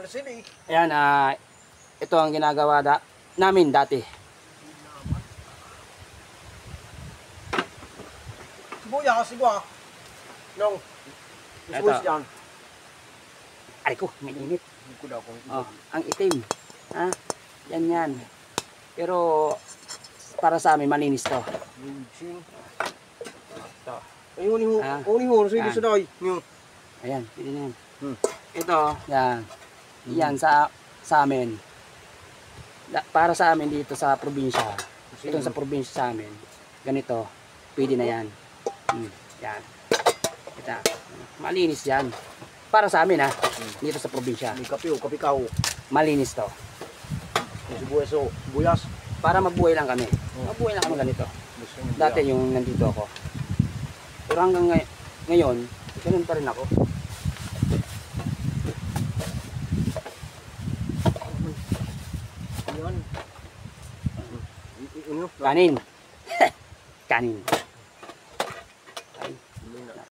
pala sila eh. Ayan, ito ang ginagawa namin dati. Sibuyas, sibuyas. Nung, sibuyas Eto. yan. Ay ko, may init. Hindi ko daw kung Oh, ang itim. Ha? Yan. Pero para sa amin malinis to. Sing. Ito. Ayun, Ah. ayun, sige Ah. sa day. Yun. Ayan, pwede na yan. Hmm. Ito, yan. Yan sa amin. Para sa amin dito sa probinsya. Ito sa probinsya sa amin. Ganito, pwede na yan. Yan. Ito. Malinis yan. Para sa amin dito sa probinsya. May kape o, kape ka o. Malinis to. May sibuyas o, sibuyas. Para magbuhay lang kami. Magbuhay lang kami ganito. Dati yung nandito ako. Pero hanggang ngayon, ganun pa rin ako. Yan. Kanin. Kanin.